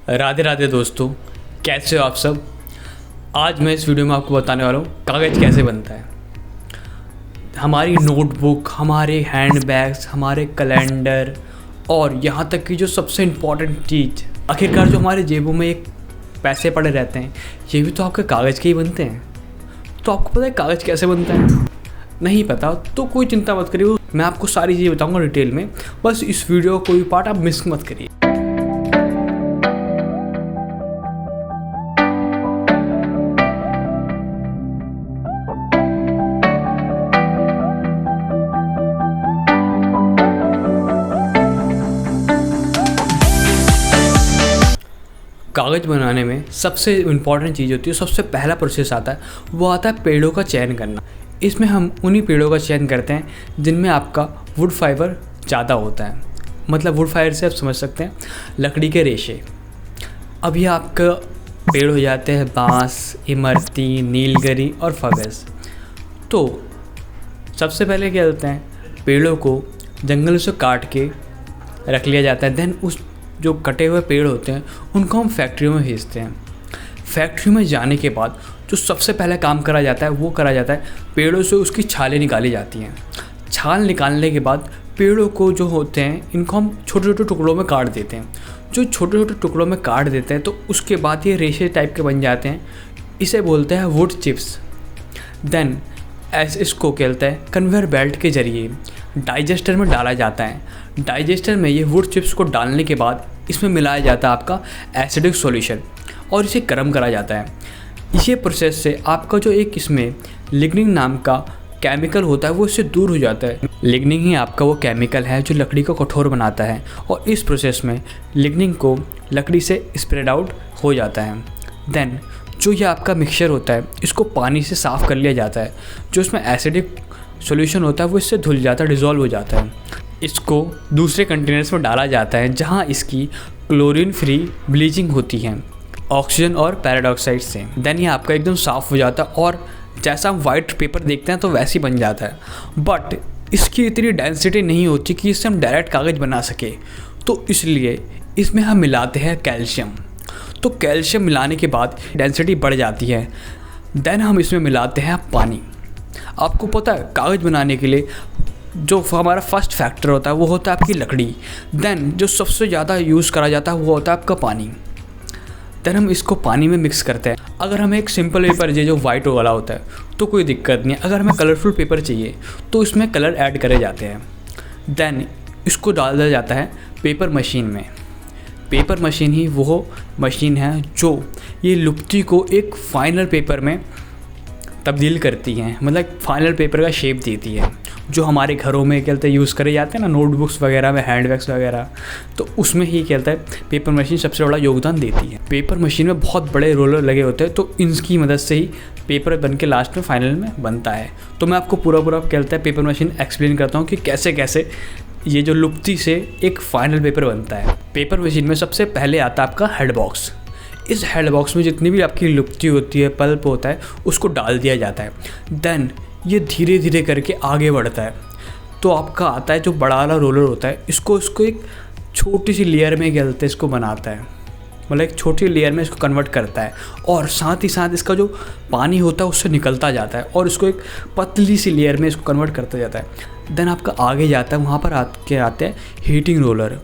राधे राधे दोस्तों, कैसे हो आप सब। आज मैं इस वीडियो में आपको बताने वाला हूँ कागज़ कैसे बनता है। हमारी नोटबुक, हमारे हैंड बैग्स, हमारे कैलेंडर और यहाँ तक कि जो सबसे इम्पॉर्टेंट चीज़, आखिरकार जो हमारे जेबों में एक पैसे पड़े रहते हैं, ये भी तो आपके कागज़ के ही बनते हैं। तो आपको पता है कागज़ कैसे बनता है? नहीं पता तो कोई चिंता मत करिए, मैं आपको सारी चीज़ें बताऊँगा डिटेल में। बस इस वीडियो को कोई पार्ट आप मिस मत करिए। कागज़ बनाने में सबसे इम्पॉर्टेंट चीज़ होती है, सबसे पहला प्रोसेस आता है, वो आता है पेड़ों का चयन करना। इसमें हम उन्हीं पेड़ों का चयन करते हैं जिनमें आपका वुड फाइबर ज़्यादा होता है। मतलब वुड फाइबर से आप समझ सकते हैं लकड़ी के रेशे। अब ये आपका पेड़ हो जाते हैं बांस, इमरती, नीलगिरी और फगस। तो सबसे पहले क्या करते हैं, पेड़ों को जंगल से काट के रख लिया जाता है। देन उस जो कटे हुए पेड़ होते हैं उनको हम फैक्ट्रियों में भेजते हैं। फैक्ट्री में जाने के बाद जो सबसे पहले काम करा जाता है वो करा जाता है, पेड़ों से उसकी छालें निकाली जाती हैं। छाल निकालने के बाद पेड़ों को जो होते हैं इनको हम छोटे छोटे टुकड़ों में काट देते हैं। जो छोटे छोटे टुकड़ों में काट देते हैं तो उसके बाद ये रेशे टाइप के बन जाते हैं। इसे बोलते हैं वुड चिप्स। देन इसको कहते हैं कन्वेयर बेल्ट के ज़रिए डाइजेस्टर में डाला जाता है। डाइजेस्टर में ये वुड चिप्स को डालने के बाद इसमें मिलाया जाता है आपका एसिडिक सॉल्यूशन और इसे गर्म करा जाता है। इसी प्रोसेस से आपका जो एक इसमें लिग्निन नाम का केमिकल होता है वो इससे दूर हो जाता है। लिग्निन ही आपका वो केमिकल है जो लकड़ी को कठोर बनाता है और इस प्रोसेस में लिग्निन को लकड़ी से स्प्रेड आउट हो जाता है। देन जो ये आपका मिक्सचर होता है इसको पानी से साफ़ कर लिया जाता है। जो इसमें एसिडिक सॉल्यूशन होता है वो इससे धुल जाता है, डिज़ोल्व हो जाता है। इसको दूसरे कंटेनर्स में डाला जाता है जहाँ इसकी क्लोरीन फ्री ब्लीचिंग होती है ऑक्सीजन और पैराडॉक्साइड से। देन ये आपका एकदम साफ़ हो जाता है और जैसा हम वाइट पेपर देखते हैं तो वैसे ही बन जाता है। बट इसकी इतनी डेंसिटी नहीं होती कि इससे हम डायरेक्ट कागज़ बना सके, तो इसलिए इसमें हम मिलाते हैं कैल्शियम। तो कैल्शियम मिलाने के बाद डेंसिटी बढ़ जाती है। देन हम इसमें मिलाते हैं पानी। आपको पता है कागज़ बनाने के लिए जो हमारा फर्स्ट फैक्टर होता है वो होता है आपकी लकड़ी। देन जो सबसे ज़्यादा यूज़ करा जाता है वो होता है आपका पानी। देन हम इसको पानी में मिक्स करते हैं। अगर हमें एक सिंपल पेपर चाहिए जो वाइट वाला होता है तो कोई दिक्कत नहीं है। अगर हमें कलरफुल पेपर चाहिए तो इसमें कलर ऐड करे जाते हैं। देन इसको डाल दिया जाता है पेपर मशीन में। पेपर मशीन ही वो मशीन है जो ये लुप्ती को एक फाइनल पेपर में तब्दील करती हैं, मतलब फाइनल पेपर का शेप देती है। जो हमारे घरों में कहते हैं यूज़ करे जाते हैं ना, नोटबुक्स वगैरह में, हैंड बैग्स वगैरह, तो उसमें ही कहता है पेपर मशीन सबसे बड़ा योगदान देती है। पेपर मशीन में बहुत बड़े रोलर लगे होते हैं तो इनकी मदद से ही पेपर बन के लास्ट में फाइनल में बनता है। तो मैं आपको पूरा कहता है पेपर मशीन एक्सप्लेन करता हूँ कि कैसे कैसे ये जो लुप्ती से एक फाइनल पेपर बनता है। पेपर मशीन में सबसे पहले आता है आपका हेड बॉक्स। इस हेड बॉक्स में जितनी भी आपकी लुप्ती होती है, पल्प होता है, उसको डाल दिया जाता है। देन ये धीरे धीरे करके आगे बढ़ता है तो आपका आता है जो बड़ा वाला रोलर होता है, इसको एक छोटी सी लेयर में गलते इसको बनाता है, मतलब एक छोटी लेयर में इसको कन्वर्ट करता है और साथ ही साथ इसका जो पानी होता है उससे निकलता जाता है और इसको एक पतली सी लेयर में इसको कन्वर्ट करता जाता है। देन आपका आगे जाता है, वहाँ पर आते हैं हीटिंग रोलर।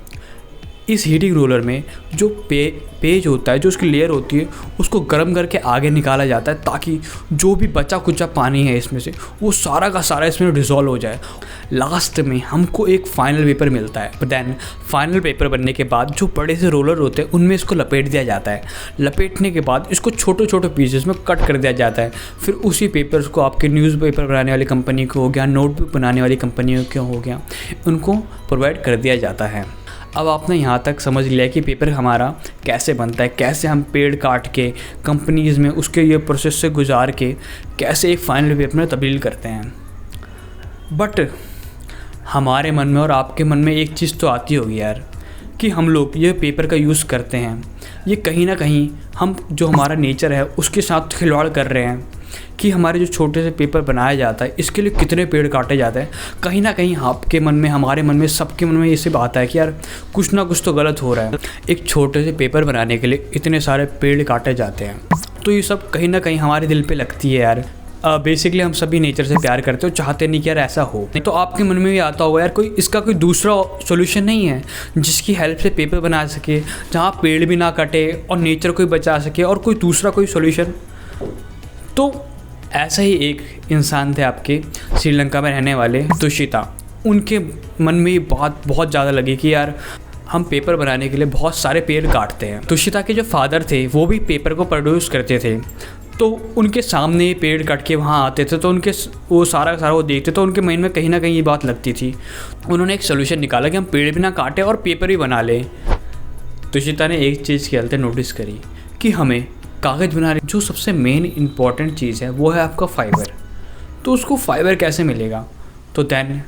इस हीटिंग रोलर में जो पेज होता है, जो उसकी लेयर होती है, उसको गर्म करके आगे निकाला जाता है ताकि जो भी बचा कुचा पानी है इसमें से वो सारा का सारा इसमें डिज़ोल्व हो जाए। लास्ट में हमको एक फाइनल पेपर मिलता है। देन फाइनल पेपर बनने के बाद जो बड़े से रोलर होते हैं उनमें इसको लपेट दिया जाता है। लपेटने के बाद इसको छोटे छोटे पीसेस में कट कर दिया जाता है। फिर उसी पेपर्स को आपके न्यूज़पेपर बनाने वाली कंपनी को हो गया, नोटबुक बनाने वाली कंपनियों को हो गया, उनको प्रोवाइड कर दिया जाता है। अब आपने यहाँ तक समझ लिया कि पेपर हमारा कैसे बनता है, कैसे हम पेड़ काट के कंपनीज़ में उसके ये प्रोसेस से गुजार के कैसे एक फाइनल पेपर में तब्दील करते हैं। बट हमारे मन में और आपके मन में एक चीज़ तो आती होगी यार कि हम लोग ये पेपर का यूज़ करते हैं, ये कहीं ना कहीं हम जो हमारा नेचर है उसके साथ खिलवाड़ कर रहे हैं। कि हमारे जो छोटे से पेपर बनाया जाता है इसके लिए कितने पेड़ काटे जाते हैं। कहीं ना कहीं आपके मन में, हमारे मन में, सबके मन में ये सिर्फ आता है कि यार कुछ ना कुछ तो गलत हो रहा है। एक छोटे से पेपर बनाने के लिए इतने सारे पेड़ काटे जाते हैं। तो ये सब कहीं ना कहीं हमारे दिल पे लगती है यार। बेसिकली हम सभी नेचर से प्यार करते हो, चाहते नहीं कि यार ऐसा हो। तो आपके मन में भी आता होगा यार कोई इसका कोई दूसरा सॉल्यूशन नहीं है जिसकी हेल्प से पेपर बना सके, जहाँ पेड़ भी ना कटे और नेचर को भी बचा सके, और कोई दूसरा कोई सॉल्यूशन। तो ऐसा ही एक इंसान थे आपके श्रीलंका में रहने वाले तुषिता। उनके मन में ये बात बहुत ज़्यादा लगी कि यार हम पेपर बनाने के लिए बहुत सारे पेड़ काटते हैं। तुषिता के जो फादर थे वो भी पेपर को प्रोड्यूस करते थे, तो उनके सामने पेड़ काट के वहाँ आते थे, तो उनके वो सारा वो देखते, तो उनके माइंड में कहीं ना कहीं ये बात लगती थी। उन्होंने एक सोल्यूशन निकाला कि हम पेड़ भी ना काटें और पेपर भी बना लें। तुषिता ने एक चीज़ की गलती नोटिस करी कि हमें कागज़ बनाने जो सबसे मेन इंपॉर्टेंट चीज़ है वो है आपका फाइबर। तो उसको फाइबर कैसे मिलेगा? तो दैन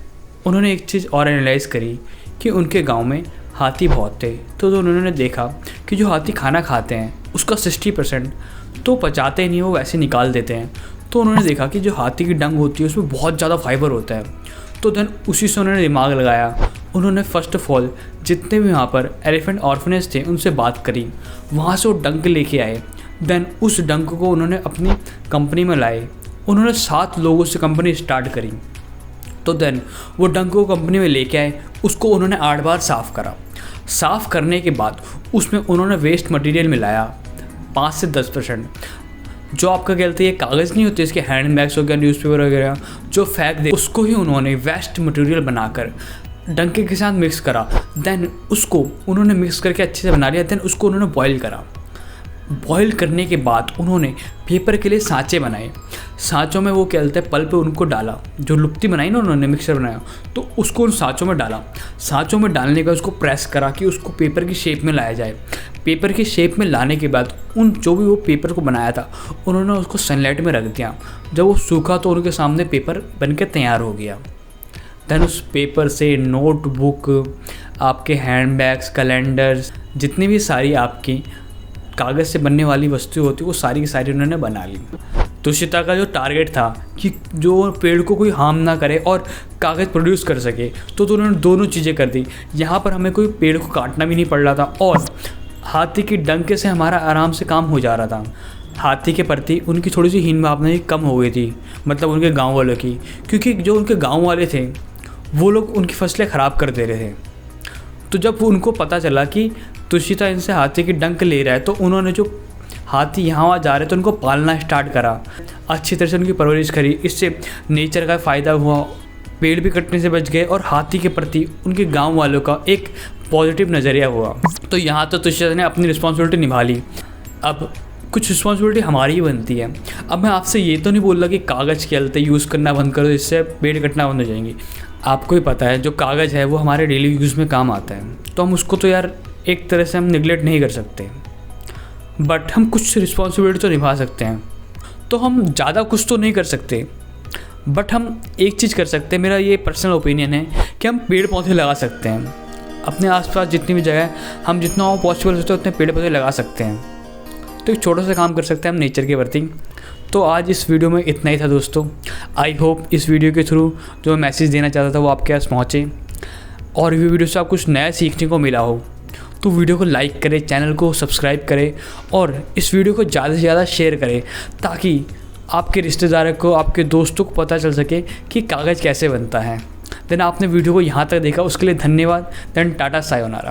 उन्होंने एक चीज़ और एनालाइज़ करी कि उनके गाँव में हाथी बहुत थे। तो उन्होंने देखा कि जो हाथी खाना खाते हैं उसका 60% तो पचाते नहीं, वो वैसे निकाल देते हैं। तो उन्होंने देखा कि जो हाथी की डंग होती है उसमें बहुत ज़्यादा फाइबर होता है। तो देन उसी से उन्होंने दिमाग लगाया। उन्होंने फ़र्स्ट ऑफ ऑल जितने भी वहाँ पर एलिफेंट ऑर्फनेज थे उनसे बात करी, वहाँ से वो डंक लेके आए। देन उस डंक को उन्होंने अपनी कंपनी में लाए। उन्होंने 7 लोगों से कंपनी स्टार्ट करी। तो देन वो डंक को कंपनी में लेके आए, उसको उन्होंने 8 बार साफ़ करा। साफ़ करने के बाद उसमें उन्होंने वेस्ट मटेरियल मिलाया 5 से 10%। जो आपका कहते हैं कागज़ नहीं होते, इसके हैंड बैग्स हो गया, न्यूज़पेपर वगैरह जो फेंक दे, उसको ही उन्होंने वेस्ट मटेरियल बनाकर डंके के साथ मिक्स करा। देन उसको उन्होंने मिक्स करके अच्छे से बना लिया। देन उसको उन्होंने बॉईल करा। बॉईल करने के बाद उन्होंने पेपर के लिए सांचे बनाए। सांचों में वो क्या कहते हैं पल्प उनको डाला, जो लुप्ती बनाई ना उन्होंने, मिक्सर बनाया, तो उसको उन सांचों में डाला। सांचों में डालने के बाद उसको प्रेस करा कि उसको पेपर की शेप में लाया जाए। पेपर की शेप में लाने के बाद उन जो भी वो पेपर को बनाया था उन्होंने उसको सनलाइट में रख दिया। जब वो सूखा तो उनके सामने पेपर बनके तैयार हो गया। देन उस पेपर से नोटबुक, आपके हैंड बैग्स, कैलेंडर्स, जितनी भी सारी आपकी कागज़ से बनने वाली वस्तुएं होती वो सारी की सारी उन्होंने बना ली। तुषिता का जो टारगेट था कि जो पेड़ को कोई हार्म ना करे और कागज़ प्रोड्यूस कर सके, तो उन्होंने दोनों चीज़ें कर दी। यहाँ पर हमें कोई पेड़ को काटना भी नहीं पड़ रहा था और हाथी की डंके से हमारा आराम से काम हो जा रहा था। हाथी के प्रति उनकी थोड़ी सी हीन भावना ही कम हो गई थी, मतलब उनके गाँव वालों की, क्योंकि जो उनके गाँव वाले थे वो लोग उनकी फसलें ख़राब कर दे रहे थे। तो जब उनको पता चला कि तुषिता इनसे हाथी की डंक ले रहा है, तो उन्होंने जो हाथी यहाँ वहाँ जा रहे थे उनको पालना स्टार्ट करा, अच्छी तरह से उनकी परवरिश करी। इससे नेचर का फ़ायदा हुआ, पेड़ भी कटने से बच गए और हाथी के प्रति उनके गांव वालों का एक पॉजिटिव नज़रिया हुआ। तो यहाँ तो तुषिता ने अपनी रिस्पॉन्सिबिलिटी निभा ली। अब कुछ रिस्पॉन्सिबिलिटी हमारी ही बनती है। अब मैं आपसे ये तो नहीं बोल रहा कि कागज़ के अलते यूज़ करना बंद करो, इससे पेड़ कटना बंद हो जाएंगे। आपको ही पता है जो कागज़ है वो हमारे डेली यूज़ में काम आता है, तो हम उसको तो यार एक तरह से हम निगलेक्ट नहीं कर सकते, बट हम कुछ रिस्पॉन्सिबिलिटी तो निभा सकते हैं। तो हम ज़्यादा कुछ तो नहीं कर सकते, बट हम एक चीज़ कर सकते हैं। मेरा ये पर्सनल ओपिनियन है कि हम पेड़ पौधे लगा सकते हैं। अपने आसपास जितनी भी जगह हम जितना पॉसिबल होता है उतने पेड़ पौधे लगा सकते हैं। तो एक छोटा सा काम कर सकते हैं हम नेचर के प्रति। तो आज इस वीडियो में इतना ही था दोस्तों। आई होप इस वीडियो के थ्रू जो मैसेज देना चाहता था वो आपके पास पहुँचे, और ये वीडियो से आप कुछ नया सीखने को मिला हो तो वीडियो को लाइक करें, चैनल को सब्सक्राइब करें और इस वीडियो को ज़्यादा से ज़्यादा शेयर करें, ताकि आपके रिश्तेदारों को, आपके दोस्तों को पता चल सके कि कागज़ कैसे बनता है। देन आपने वीडियो को यहाँ तक देखा उसके लिए धन्यवाद। Then tata sayonara.